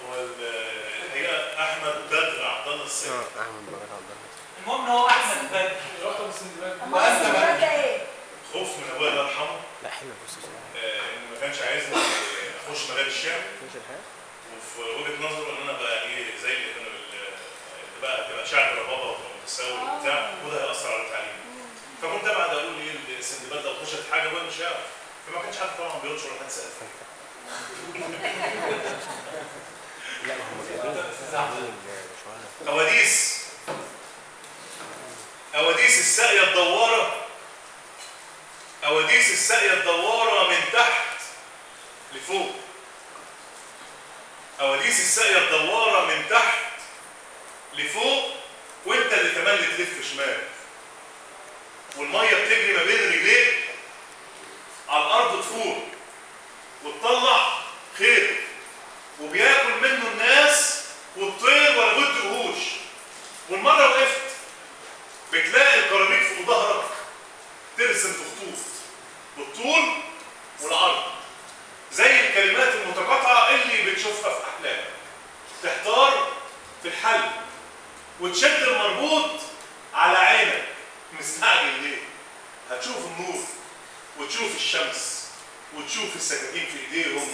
هو الحقيقه احمد بدر عبد الله السيد. احمد بدر عبد الله. المهم هو احمد بدر. رقم السندباد. وانت السندباد ده بدر. ايه؟ خوف من ابويا الله يرحمه. لا حلو بص انه ما كانش عايزني اخش مجال الشعر. مش الحياه. وفي وجهه نظره ان انا بقى ايه زي اللي كانوا اللي بقى تبقى شعر ربابه ومتساوي وبتاع وده هيأثر على التعليم. فكنت ابعد اقول ايه السندباد لو خشت حاجه وهو مش يعرف. فما كانش حد طبعا بينشر ولا حد سأل. لا هم جايبين أواديس الساقية الدوارة. أواديس الساقية الدوارة من تحت لفوق. أواديس الساقية الدوارة من تحت لفوق وانت اللي تملي تلف شمال. والمية بتجري ما بين رجليك على الأرض تفور وتطلع خير وبياكل منه الناس والطير ولا بد قهوش. والمرة وقفت بتلاقي الكرابيك فوق ظهرك ترسم في خطوط بالطول والعرض زي الكلمات المتقاطعة اللي بتشوفها في أحلامك. تحتار في الحل وتشد المربوط على عينك. مستعجل ليه؟ هتشوف النور وتشوف الشمس وتشوف السكاكين في ايديهم